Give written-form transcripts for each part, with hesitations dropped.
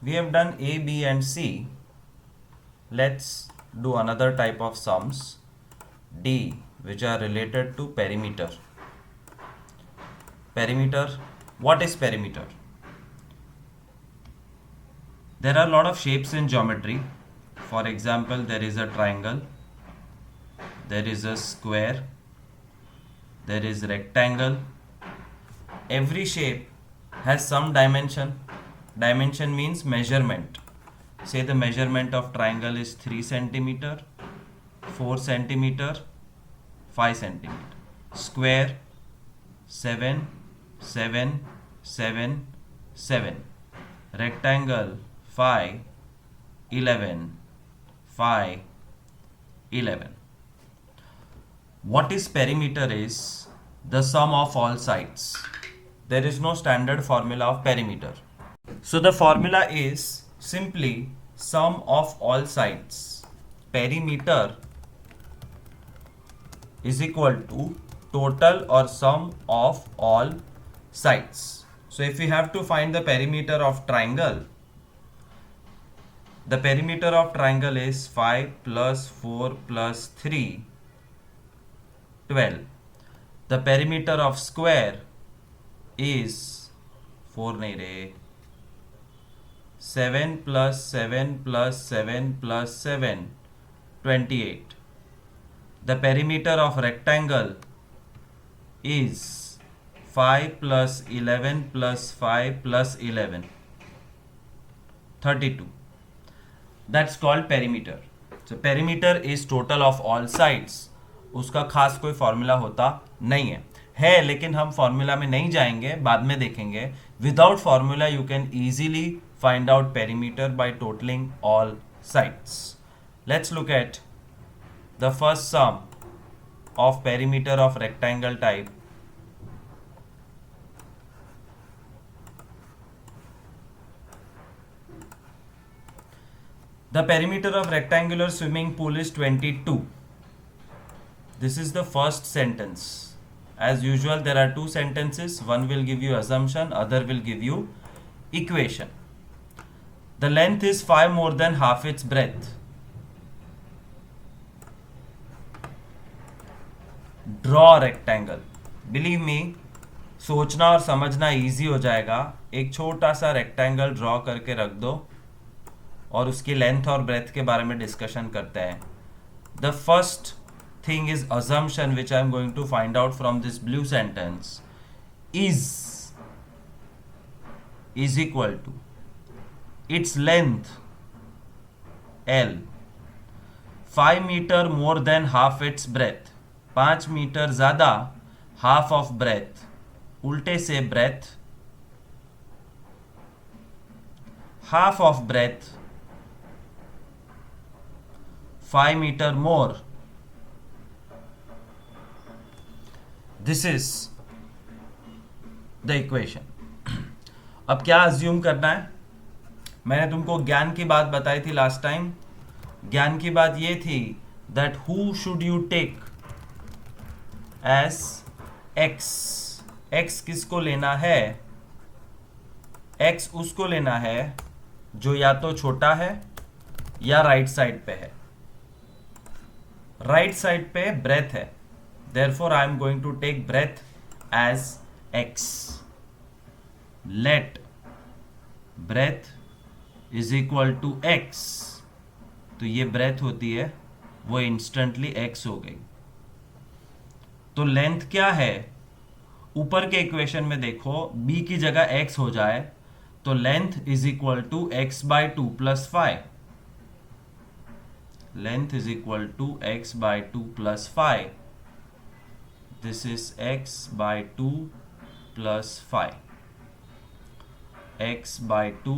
We have done A, B and C. Let's do another type of sums, D, which are related to perimeter. Perimeter, what is perimeter? There are a lot of shapes in geometry. For example, there is a triangle, there is a square, there is rectangle. Every shape has some dimension. Dimension means measurement. Say the measurement of triangle is 3 centimeter, 4 centimeter, 5 centimeter. Square 7, 7, 7, 7. Rectangle 5, 11, 5, 11. What is perimeter is the sum of all sides. There is no standard formula of perimeter. So the formula is simply sum of all sides. Perimeter is equal to total or sum of all sides. So if we have to find the perimeter of triangle, the perimeter of triangle is 5 plus 4 plus 3, 12. The perimeter of square is 4 नहीं रे 7 plus 7 plus 7 plus 7, 28. The perimeter of rectangle is 5 plus 11 plus 5 plus 11, 32. That's called perimeter. So perimeter is total of all sides. उसका खास कोई formula होता नहीं है लेकिन हम फॉर्मूला में नहीं जाएंगे, बाद में देखेंगे. Without formula you can easily find out perimeter by totaling all sides. Let's look at the first sum of perimeter of rectangle type. The perimeter of rectangular swimming pool is 22. This is the first sentence. As usual, there are two sentences. One will give you assumption, other will give you equation. The length is 5 more than half its breadth. Draw rectangle. Believe me, सोचना और समझना easy हो जाएगा. एक छोटा सा rectangle draw करके रख दो और उसकी लेंथ और ब्रेथ के बारे में डिस्कशन करते हैं. The first thing is assumption which I am going to find out from this blue sentence is equal to its length L 5 meter more than half its breadth. 5 metre ज़्यादा half of breadth. उल्टे से breadth half of breadth 5 meter more. This is the equation. अब क्या assume करना है? मैंने तुमको ज्ञान की बात बताई थी लास्ट टाइम. ज्ञान की बात ये थी that who should you take as x. x किसको लेना है? x उसको लेना है जो या तो छोटा है या राइट साइड पे है. राइट साइड पे ब्रेथ है. Therefore, I am going to take breadth as x. Let breadth is equal to x. तो ये breadth होती है वो instantly x हो गई. तो लेंथ क्या है? ऊपर के इक्वेशन में देखो b की जगह x हो जाए तो length is equal to x by 2 plus 5. Length is equal to x by 2 plus 5. This is x by 2 plus 5. X by 2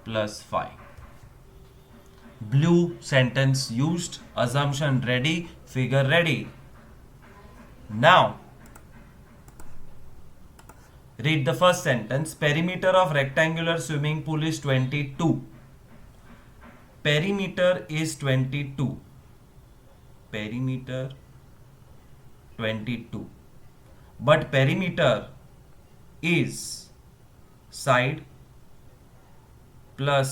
plus 5. Blue sentence used, assumption ready, figure ready. Now, read the first sentence. Perimeter of rectangular swimming pool is 22. Perimeter is 22. Perimeter 22. But perimeter is side plus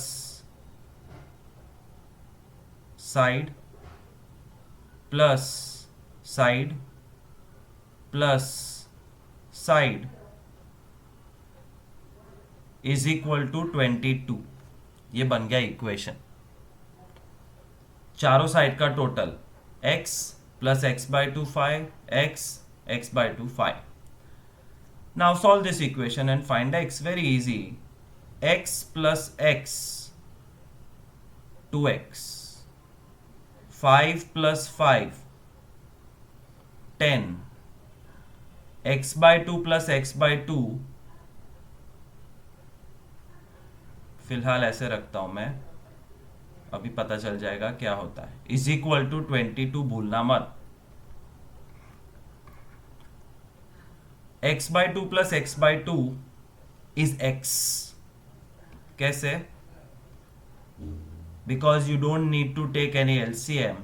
side plus side plus side is equal to 22। ये बन गया equation. चारों side का total x plus x by two 5 x by two 5। Now solve this equation and find x। Very easy. x plus x 2x, 5 plus 5 10, x by two plus x by two, फिलहाल ऐसे रखता हूं मैं, अभी पता चल जाएगा क्या होता है, इज इक्वल टू 22। भूलना मत। x by two plus x by two is x। कैसे? Because you don't need to take any LCM.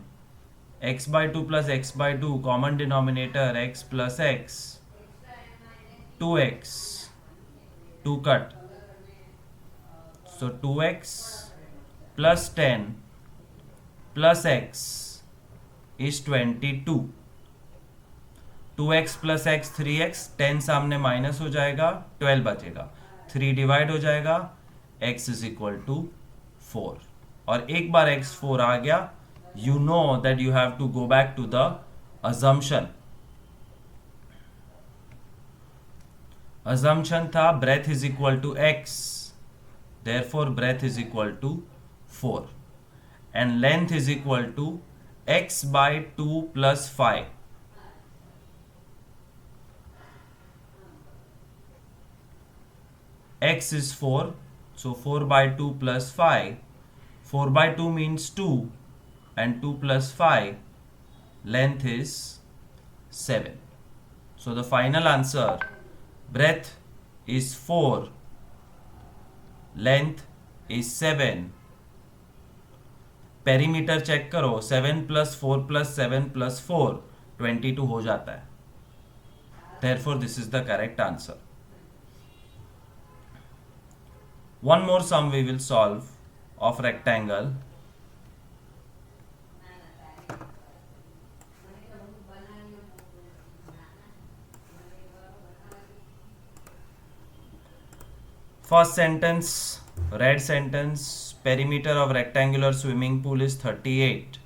x by two plus x by two, common denominator x plus x, 2x, 2 cut, so 2x plus 10 plus x is 22। 2x plus x 3x, 10 सामने minus हो जाएगा, 12 बचेगा, 3 divide हो जाएगा, x is equal to 4। और एक बार x 4 आ गया, you know that you have to go back to the assumption। assumption था breadth is equal to x, therefore breadth is equal to 4 and length is equal to x by 2 plus 5। x is 4, so 4 by 2 plus 5, 4 by 2 means 2 and 2 plus 5, length is 7। so the final answer, breadth is 4, length is 7। Perimeter check करो, 7 plus 4 plus 7 plus 4 22 हो जाता है। Therefore this is the correct answer। One more sum we will solve of rectangle। First sentence, red sentence, perimeter of rectangular swimming pool is 38।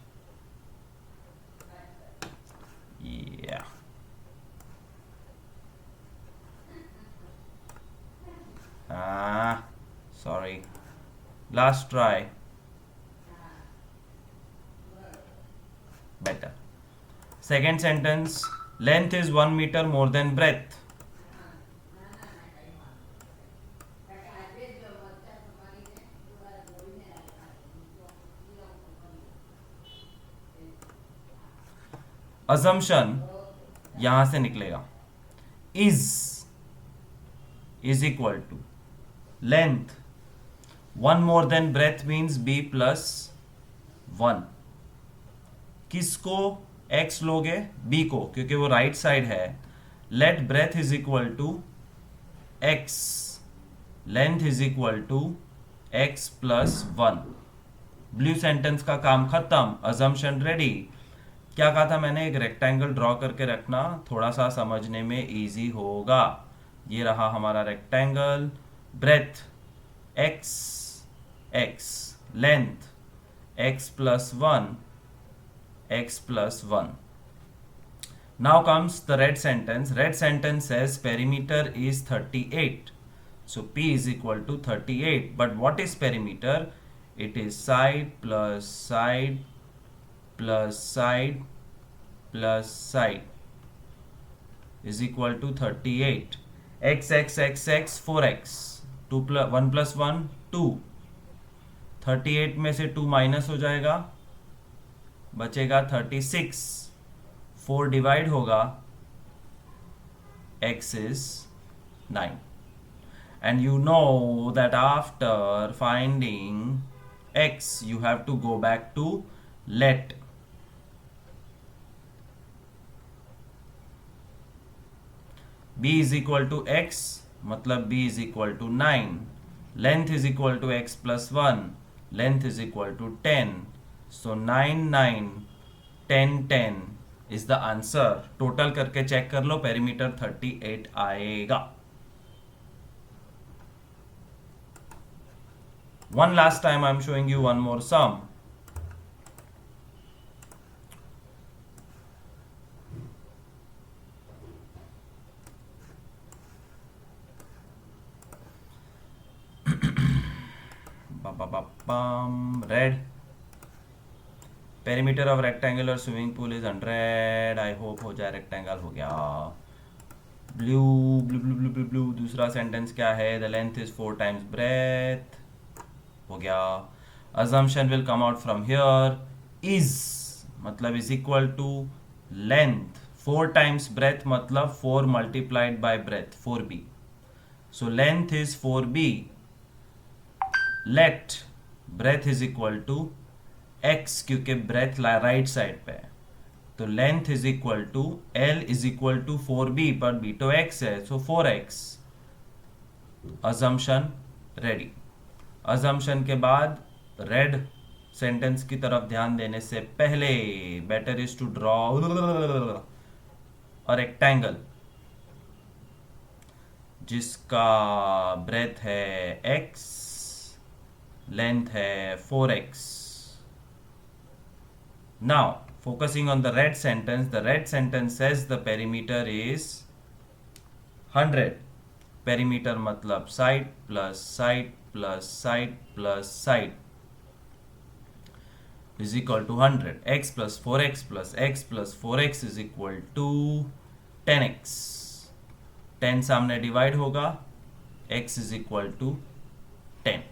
Yeah। Sorry, last try, better। Second sentence, length is 1 meter more than breadth। assumption यहां से निकलेगा, is equal to length 1 more than breadth means b plus 1। किसको x लोगे? b को, क्योंकि वो right side है। let breadth is equal to x, length is equal to x plus 1। Blue sentence का काम खत्म, assumption रेडी। क्या कहा था मैंने? एक रेक्टेंगल ड्रॉ करके रखना, थोड़ा सा समझने में इजी होगा। ये रहा हमारा rectangle. Breadth x, x, length x plus 1, x plus 1। Now comes the red sentence। Red sentence says perimeter is 38, so p is equal to 38। but what is perimeter? It is side plus side plus side plus side is equal to 38। x x x x 4x, 2 plus 1 plus 1 2। 38 में से 2 minus हो जाएगा, बचेगा 36। 4 divide होगा, x is 9। and you know that after finding x you have to go back to let। b is equal to x, मतलब b is equal to 9। length is equal to x plus 1, length is equal to 10. So 9 9 10 10 is the answer. Total करके check कर लो, perimeter 38 आएगा. One last time I'm showing you one more sum. Red. Perimeter of rectangular swimming pool is 100. I hope हो जाए, rectangle हो गया. Blue. दूसरा sentence क्या है? The length is 4 times breadth. हो गया. Assumption will come out from here. Is मतलब is equal to length 4 times breadth मतलब 4 multiplied by breadth 4b. So length is 4b. Let breadth is equal to x, क्योंकि breadth right side पे है, तो length is equal to l is equal to 4b, पर b तो x है, सो 4x. Assumption ready. Assumption के बाद red sentence की तरफ ध्यान देने से पहले better is to draw a rectangle जिसका ब्रेथ है x, लेंथ है 4x. Now, focusing on the red sentence says the perimeter is 100. Perimeter मतलब side plus side plus side plus side is equal to 100. X plus 4x plus x plus 4x is equal to 10x. 10 सामने divide होगा, x is equal to 10.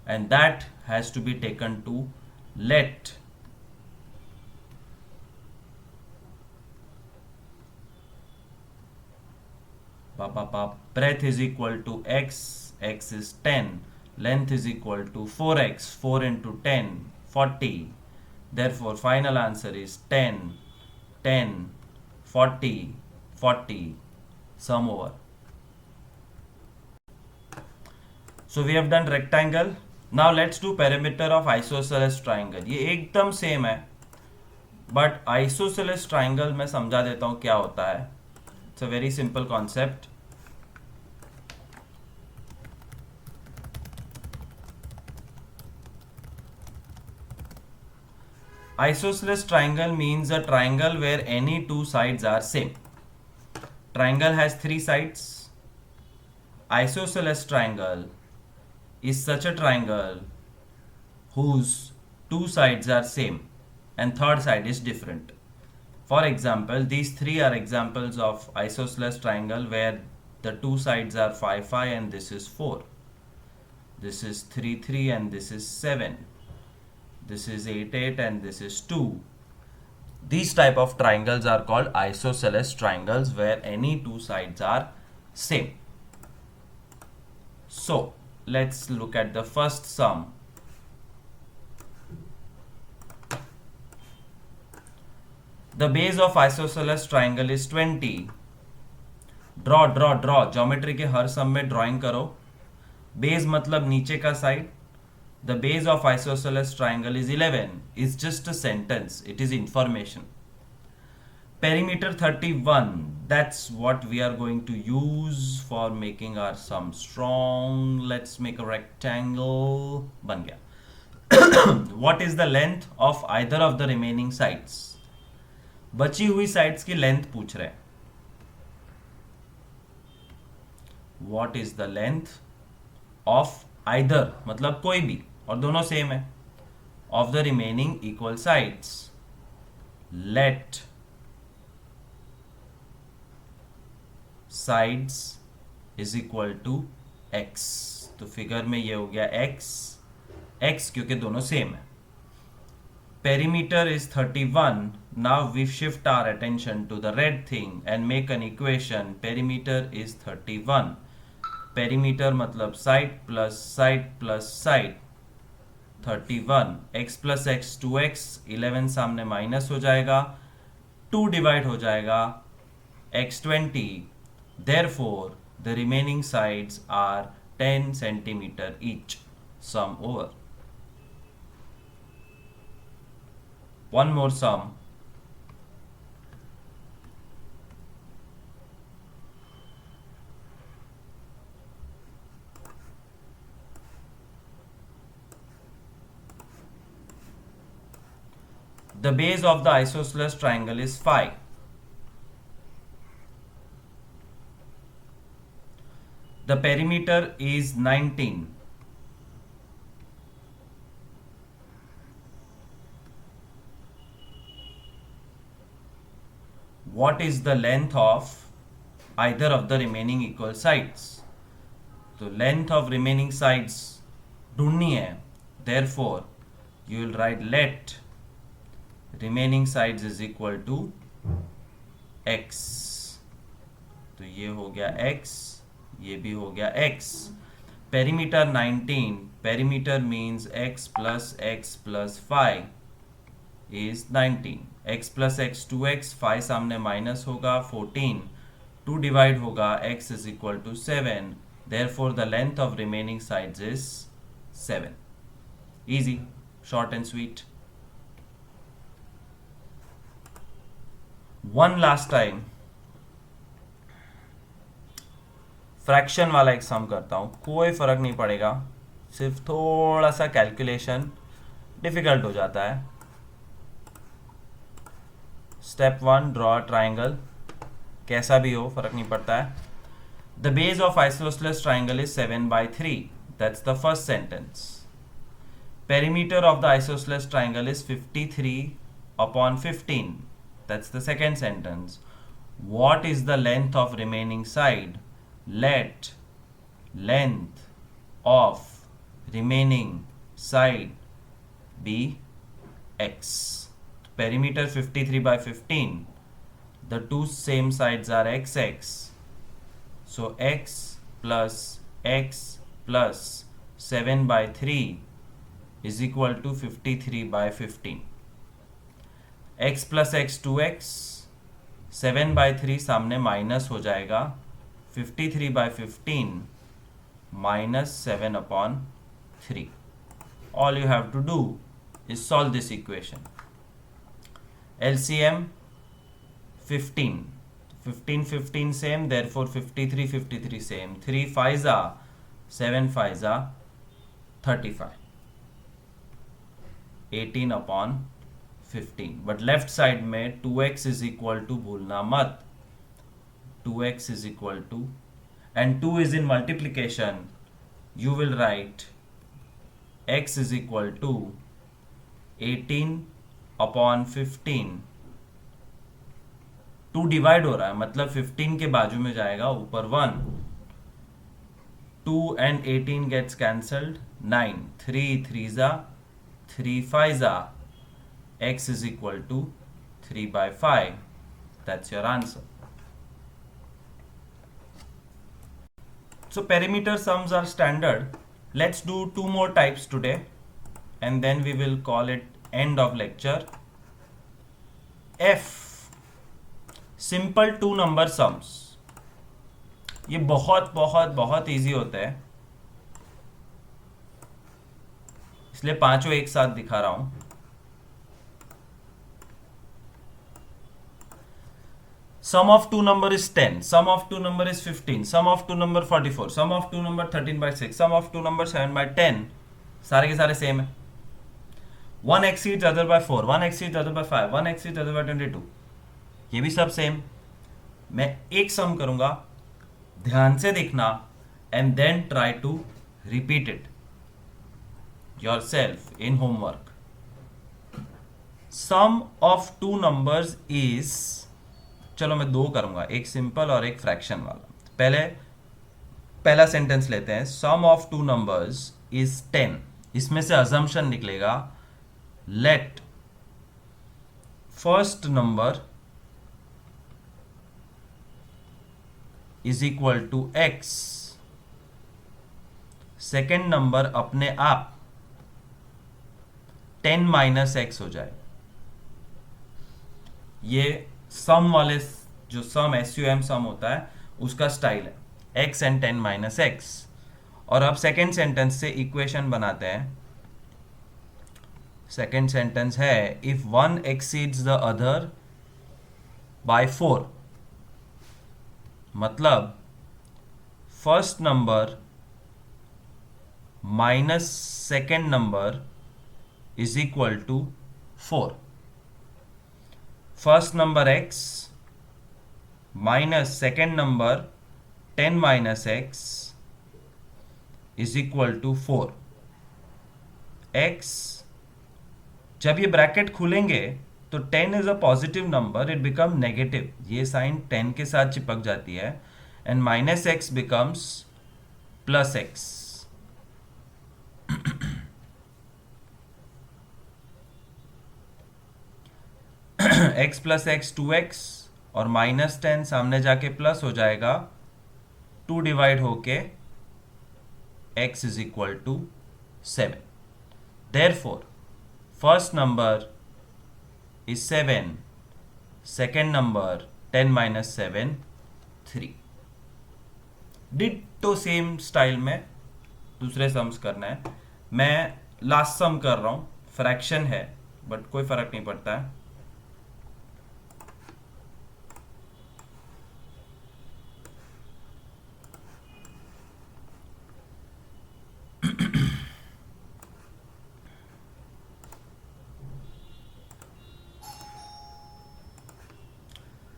And that has to be taken to let breadth is equal to x, x is 10, length is equal to 4x, 4 into 10, 40. Therefore, final answer is 10, 10, 40, 40. Sum over. So we have done rectangle. Now let's do perimeter of isosceles triangle. ये एकदम same है, but isosceles triangle मैं समझा देता हूँ क्या होता है. It's a very simple concept. Isosceles triangle means a triangle where any two sides are same. Triangle has 3 sides. Isosceles triangle is such a triangle whose 2 sides are same and third side is different. For example, these 3 are examples of isosceles triangle where the 2 sides are 5 5 and this is 4. This is 3 3 and this is 7. This is 8 8 and this is 2. These type of triangles are called isosceles triangles where any 2 sides are same. So let's look at the first sum. The base of isosceles triangle is 20. Draw. Geometry के हर सम में drawing करो. Base मतलब नीचे का side. The base of isosceles triangle is 11. It's just a sentence. It is information. Perimeter 31. That's what we are going to use for making our sum strong. Let's make a rectangle. बन गया. What is the length of either of the remaining sides? बची हुई sides की length पूछ रहे हैं. What is the length of either मतलब कोई भी, और दोनों सेम है, of the remaining equal sides. Let sides is equal to x. तो फिगर में ये हो गया x क्योंकि दोनों सेम है. Perimeter is 31. Now we shift our attention to the red thing and make an equation. Perimeter is 31. Perimeter मतलब side plus side plus side. 31. X plus x 2x. 11 सामने माइनस हो जाएगा, 2 डिवाइड हो जाएगा, x 20. Therefore, the remaining sides are 10 centimeter each. Sum over. One more sum. The base of the isosceles triangle is phi. The perimeter is 19. What is the length of either of the remaining equal sides? So length of remaining sides ढूंढनी है. Therefore, you will write let remaining sides is equal to x. तो ये हो गया x, ये भी हो गया x. Perimeter 19. Perimeter means x plus phi is 19. x plus x 2x, phi सामने माइनस होगा 14. 2 डिवाइड होगा, x is equal to 7. Therefore, the length of remaining sides is 7. Easy, short and sweet. One last time. Fraction वाला एक सम करता हूँ, कोई फर्क नहीं पड़ेगा, सिर्फ थोड़ा सा कैलकुलेशन डिफिकल्ट हो जाता है. Step 1, draw triangle. कैसा भी हो फर्क नहीं पड़ता है. The base of isosceles triangle is 7/3. That's the first sentence. Perimeter of the isosceles triangle is 53/15. That's the second sentence. What is the length of remaining side? Let length of remaining side be x. Perimeter 53/15. The two same sides are xx. So x plus 7/3 is equal to 53/15. x plus x 2x. 7/3 सामने minus हो जाएगा. 53/15 minus 7/3. All you have to do is solve this equation. LCM 15. 15 same, therefore 53 same. 3 5s are 7 5s are 35. 18/15. But left side में 2x is equal to भूलना मत. 2x is equal to, and 2 is in multiplication, you will write x is equal to 18/15. 2 divide हो रहा है, मतलब 15 के बाजू में जाएगा ऊपर 1. 2 and 18 gets cancelled. 9. 3 3s are 3 5s are. X is equal to 3/5. That's your answer. So perimeter sums are standard. Let's do 2 more types today, and then we will call it end of lecture. F, simple 2 number sums. ये बहुत बहुत बहुत easy होता है, इसलिए पांचों एक साथ दिखा रहा हूं. Sum of 2 number is 10. Sum of 2 number is 15. Sum of 2 number 44. Sum of 2 number 13/6. Sum of 2 number 7/10. सारे के सारे सेम है. 1 exceeds other by 4. 1 exceeds other by 5. 1 exceeds other by 22. ये भी सब सेम. मैं एक सम करूंगा, ध्यान से देखना, and then try to repeat it yourself in homework. Sum of 2 numbers is, चलो मैं 2 करूंगा, एक सिंपल और एक फ्रैक्शन वाला. पहला सेंटेंस लेते हैं. Sum of 2 numbers is 10. इसमें से अजम्पशन निकलेगा let first number is equal to x. Second number अपने आप 10 माइनस x हो जाए. ये सम वाले जो सम SUM सम होता है उसका स्टाइल है, x and 10 minus x. और अब सेकेंड सेंटेंस से इक्वेशन बनाते हैं. सेकेंड सेंटेंस है if one exceeds the other by 4, मतलब first number minus second number is equal to 4. First number x minus second number 10 minus x is equal to 4. x, जब ये bracket खुलेंगे तो 10 is a positive number, it become negative, ये sign 10 के साथ चिपक जाती है, and minus x becomes plus x. x plus x 2x और माइनस 10 सामने जाके प्लस हो जाएगा, 2 डिवाइड होके x is equal to 7. Therefore first number is 7, second number 10 minus 7 3. Ditto same style में दूसरे सम्स करना है. मैं लास्ट सम कर रहा हूं, फ्रैक्शन है बट कोई फर्क नहीं पड़ता है.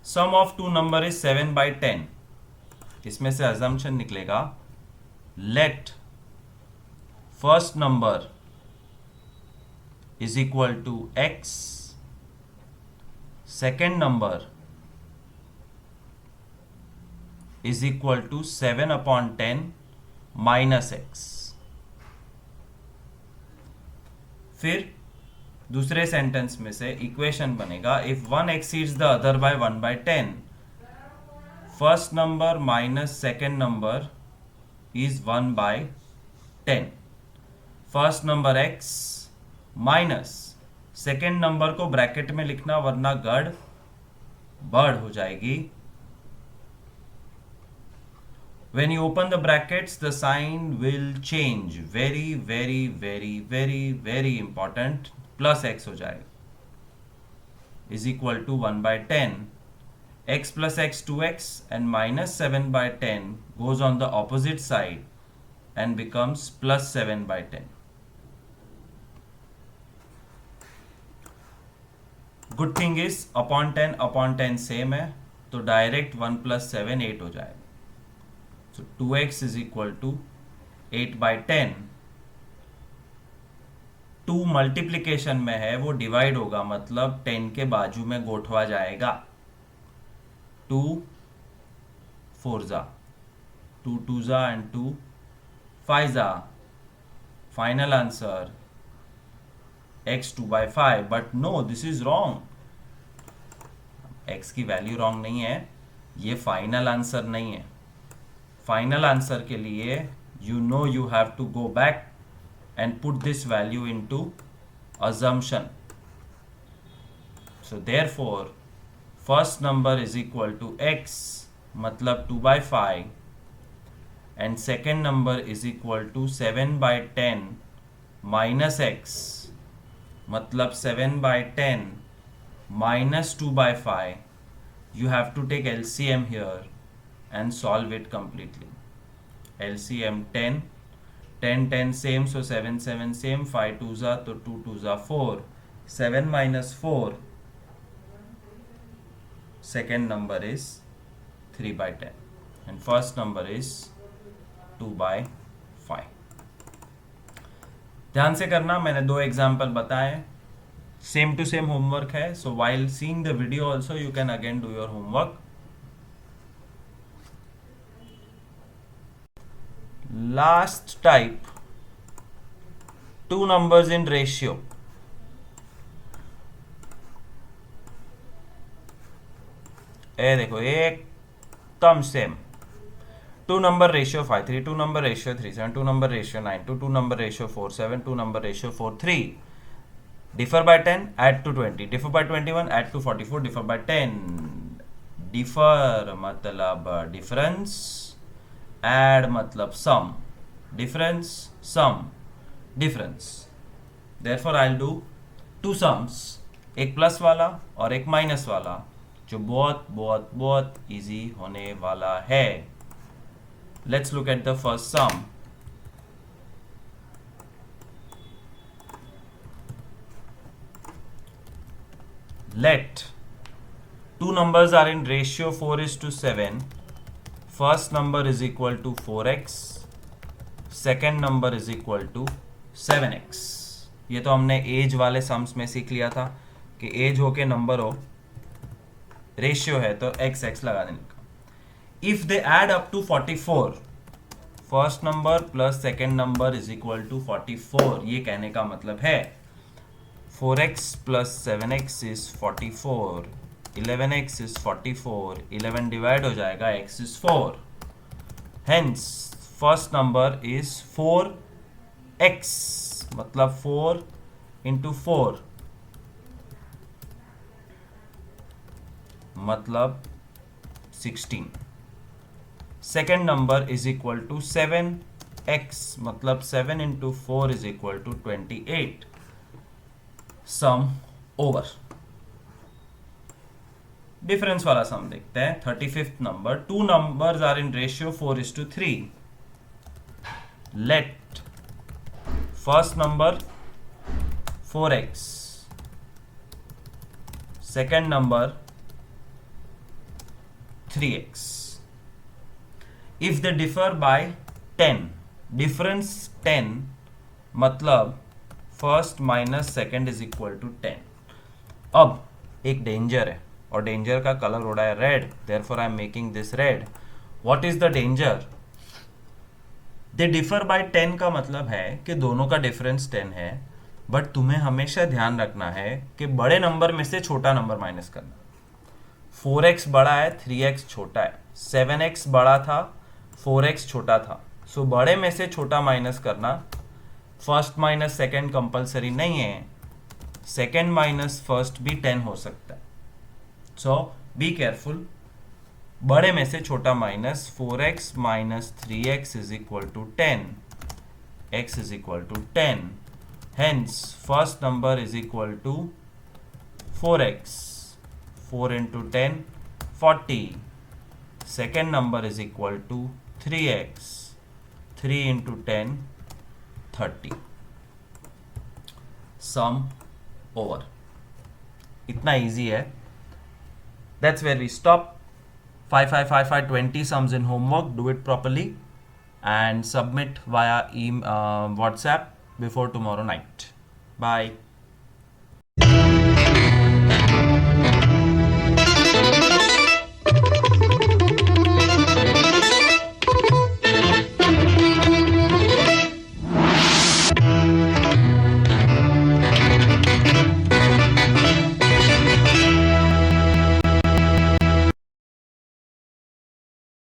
Sum of two number is 7 by 10. इसमें से अजम्पशन निकलेगा let first number is equal to x, second number is equal to 7 upon 10 minus x. फिर दूसरे सेंटेंस में से इक्वेशन बनेगा if one exceeds the other by 1 by 10, first number minus second number is 1 by 10. First number x minus second number को bracket में लिखना वरना गड़बड़ हो जाएगी. When you open the brackets, the sign will change. Very, very, very, very, very important. Plus x हो जाएगा. Is equal to 1 by 10. X plus x 2x and minus 7 by 10 goes on the opposite side and becomes plus 7 by 10. Good thing is upon 10 same है, तो direct 1 plus 7 8 हो जाएगा. So 2x is equal to 8 by 10. 2 multiplication में है, वो divide होगा, मतलब 10 के बाजू में गोठवा जाएगा. 2 4 जा, 2 2 जा एंड 2 5 जा. Final answer x 2 by 5. But no, this is wrong. x की वैल्यू रॉन्ग नहीं है, ये फाइनल आंसर नहीं है. फाइनल आंसर के लिए you know you have to go back and put this value into assumption. So therefore first number is equal to x, मतलब 2 by 5, and second number is equal to 7 by 10 minus x, मतलब 7 by 10 minus 2 by 5. You have to take LCM here and solve it completely. LCM 10 10 10 same, so 7 7 same, 5 2 जा तो 2 2 जा 4, 7 minus 4, second number is 3 by 10 and first number is 2 by 5. ध्यान से करना, मैंने 2 example बताए, same to same homework है. सो while seeing the video also you can again do your homework. Last type, 2 numbers in ratio. ये देखो एकदम same. 2 number ratio 5 3, 2 number ratio 3 7, 2 number ratio 9 2, 2 number ratio 4 7, 2 number ratio 4 3. Differ by 10, add to 20. Differ by 21, add to 44. Differ by 10. Differ मतलब difference, add मतलब sum. difference, sum, difference. Therefore I'll do two sums, एक plus वाला और एक minus वाला, जो बहुत बहुत बहुत इजी होने वाला है. Let's look at the first sum. Let two numbers are in ratio 4:7. First number is equal to 4x, second number is equal to 7x. ये तो हमने एज वाले सम्स में सीख लिया था कि एज हो के नंबर हो, रेशियो है तो एक्स एक्स लगा देने का. If they add up to 44, first number plus second number is equal to 44. ये कहने का मतलब है 4x plus 7x is 44, 11x is 44, 11 divide हो जाएगा, x is 4. Hence first number is 4x, मतलब 4 into 4 मतलब 16. Second number is equal to 7x, मतलब 7 into 4 is equal to 28. Sum over. Difference वाला सम देखते हैं. 35th number, two numbers are in ratio 4:3. Let first number 4x, second number 3x. If they differ by 10, difference 10 मतलब first minus second is equal to 10. अब एक danger है और danger का colour हो रहा है red, therefore I am making this red. What is the danger? They differ by 10 का मतलब है कि दोनों का डिफरेंस 10 है, बट तुम्हें हमेशा ध्यान रखना है कि बड़े नंबर में से छोटा नंबर माइनस करना. 4x बड़ा है, 3x छोटा है. 7x बड़ा था, 4x छोटा था. सो बड़े में से छोटा माइनस करना. फर्स्ट माइनस सेकेंड कंपलसरी नहीं है, सेकेंड माइनस फर्स्ट भी 10 हो सकता है. So be careful. बड़े में से छोटा minus 4x minus 3x is equal to 10, x is equal to 10. Hence first number is equal to 4x, 4 into 10 40. Second number is equal to 3x, 3 into 10 30. Sum over. इतना easy है. That's where we stop. 5 5 5 5 20 sums in homework. Do it properly and submit via WhatsApp before tomorrow night. Bye.